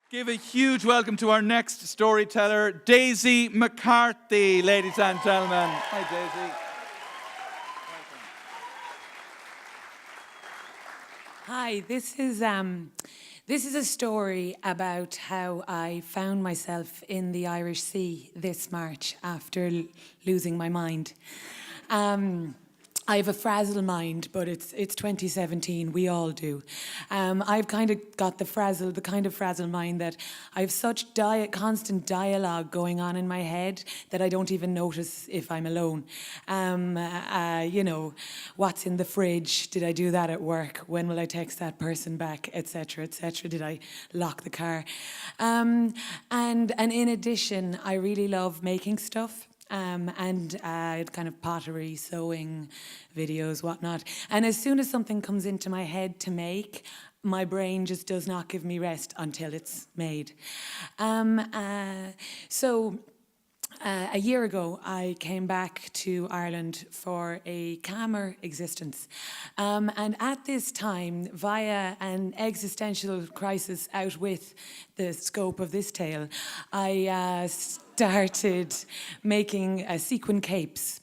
Give a huge welcome to our next storyteller, Daisy McCarthy, ladies and gentlemen. Hi, Daisy. Hi, this is a story about how I found myself in the Irish Sea this March after losing my mind. I have a frazzled mind, but it's 2017. We all do. I've kind of got the kind of frazzled mind that I have such constant dialogue going on in my head that I don't even notice if I'm alone. What's in the fridge? Did I do that at work? When will I text that person back? Etc. Etc. Did I lock the car? And in addition, I really love making stuff. Kind of pottery, sewing, videos, whatnot. And as soon as something comes into my head to make, my brain just does not give me rest until it's made. A year ago, I came back to Ireland for a calmer existence. And at this time, via an existential crisis out with the scope of this tale, I started making sequin capes.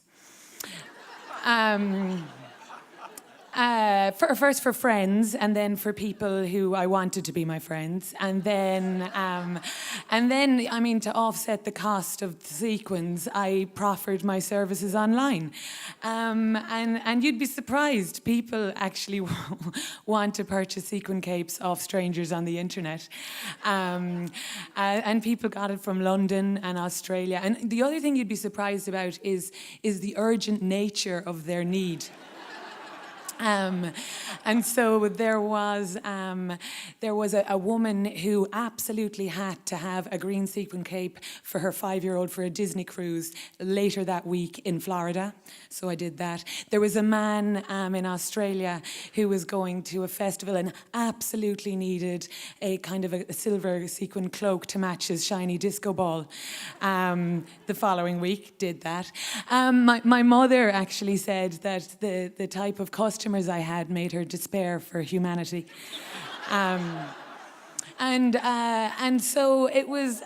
First for friends, and then for people who I wanted to be my friends, and then, to offset the cost of the sequins, I proffered my services online, and you'd be surprised, people actually want to purchase sequin capes off strangers on the internet, and people got it from London and Australia. And the other thing you'd be surprised about is the urgent nature of their need. And so there was a woman who absolutely had to have a green sequin cape for her 5-year-old for a Disney cruise later that week in Florida. So I did that. There was a man in Australia who was going to a festival and absolutely needed a kind of a silver sequin cloak to match his shiny disco ball. The following week, did that. My mother actually said that the type of customers I had made her despair for humanity. And so it was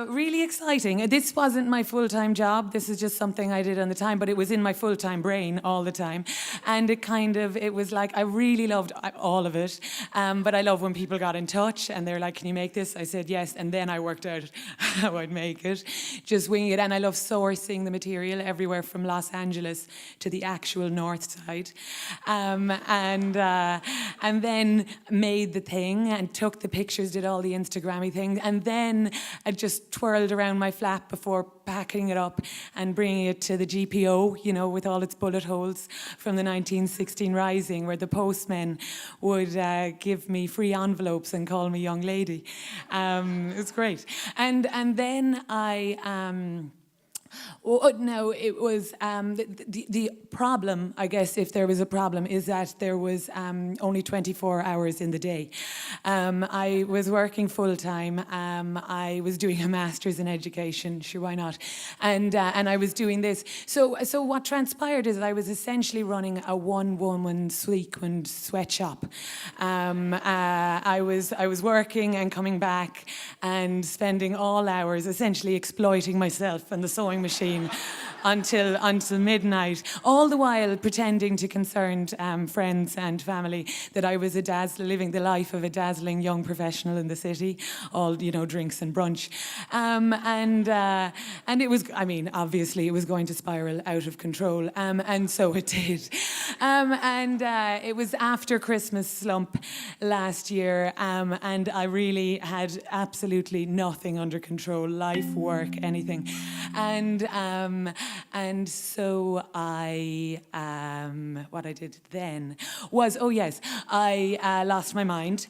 really exciting. This wasn't my full-time job. This is just something I did on the time, but it was in my full-time brain all the time. And it was like, I really loved all of it. But I love when people got in touch and they're like, can you make this? I said yes. And then I worked out how I'd make it, just winging it. And I love sourcing the material everywhere from Los Angeles to the actual north side. And then made the thing and took the pictures, did all the Instagrammy things, and then I just twirled around my flap before packing it up and bringing it to the GPO, with all its bullet holes from the 1916 Rising, where the postmen would give me free envelopes and call me young lady. It was great. And then it was the problem, I guess, if there was a problem, is that there was only 24 hours in the day. I was working full-time. I was doing a master's in education, sure, why not? And I was doing this. So what transpired is I was essentially running a one-woman sequined sweatshop. I was working and coming back and spending all hours essentially exploiting myself and the sewing machine until midnight, all the while pretending to concerned friends and family that I was living the life of a dazzling young professional in the city, all, drinks and brunch. And it was, obviously it was going to spiral out of control, and so it did. It was after Christmas slump last year, and I really had absolutely nothing under control, life, work, anything. And so what I did then was, I lost my mind.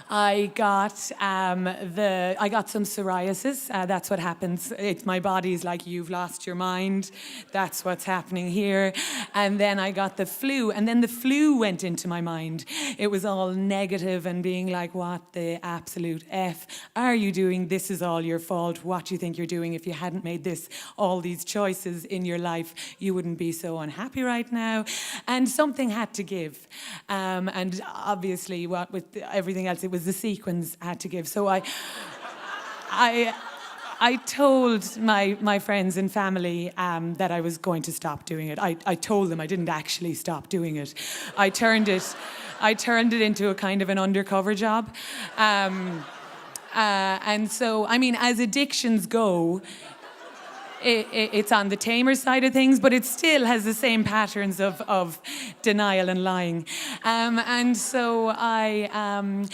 I got some psoriasis. That's what happens. My body's like, you've lost your mind. That's what's happening here. And then I got the flu, and then the flu went into my mind. It was all negative and being like, what the absolute F are you doing? This is all your fault. What do you think you're doing? If you hadn't made all these choices in your life, you wouldn't be so unhappy right now. And something had to give. And obviously, what with everything else, it was the sequins I had to give. So I told my friends and family that I was going to stop doing it. I told them I didn't actually stop doing it. I turned it into a kind of an undercover job. And so, I mean, as addictions go, it's on the tamer side of things, but it still has the same patterns of denial and lying. And so and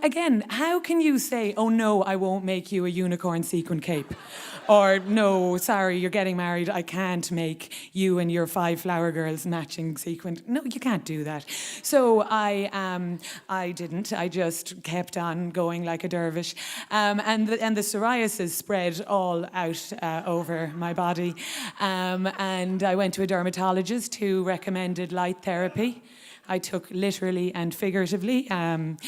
again, how can you say, oh no, I won't make you a unicorn sequin cape? Or no, sorry, you're getting married, I can't make you and your 5 flower girls matching sequin. No, you can't do that. So I didn't. I just kept on going like a dervish. And the psoriasis spread all out over my body. And I went to a dermatologist who recommended light therapy. I took literally and figuratively, but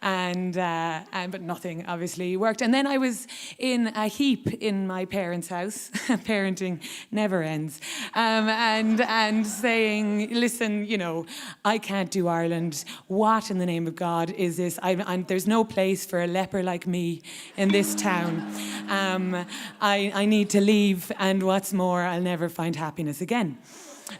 nothing obviously worked. And then I was in a heap in my parents' house. Parenting never ends. And saying, listen, you know, I can't do Ireland. What in the name of God is this? There's no place for a leper like me in this town. I need to leave, and what's more, I'll never find happiness again.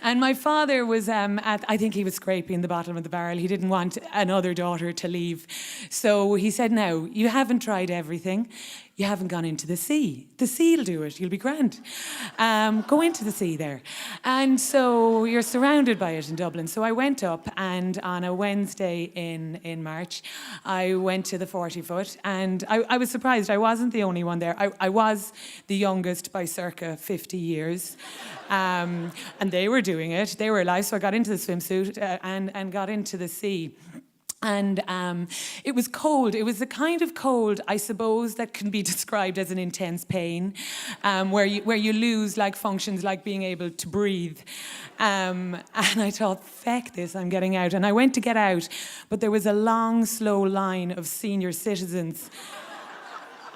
And my father was, I think he was scraping the bottom of the barrel. He didn't want another daughter to leave. So he said, no, you haven't tried everything. You haven't gone into the sea. The sea will do it. You'll be grand. Go into the sea there. And so you're surrounded by it in Dublin. So I went up, and on a Wednesday in March, I went to the 40-foot, and I was surprised. I wasn't the only one there. I was the youngest by circa 50 years. And they were doing it. They were alive. So I got into the swimsuit and got into the sea. And it was cold. It was the kind of cold, I suppose, that can be described as an intense pain, where you lose like functions like being able to breathe. And I thought, feck this, I'm getting out. And I went to get out, but there was a long, slow line of senior citizens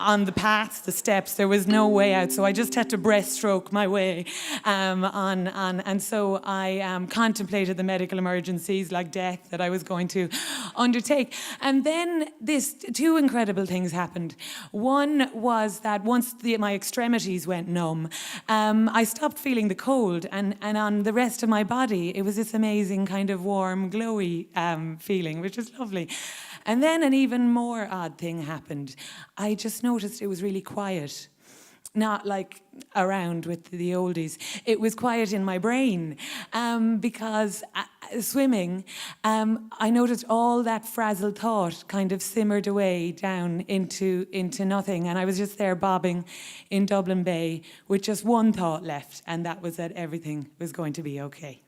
on the paths, the steps. There was no way out, so I just had to breaststroke my way on. And so I contemplated the medical emergencies like death that I was going to undertake. And then two incredible things happened. One was that once my extremities went numb, I stopped feeling the cold, and on the rest of my body, it was this amazing kind of warm, glowy feeling, which was lovely. And then an even more odd thing happened. I just noticed it was really quiet. Not like around with the oldies. It was quiet in my brain because swimming, I noticed all that frazzled thought kind of simmered away down into nothing. And I was just there bobbing in Dublin Bay with just one thought left, and that was that everything was going to be okay.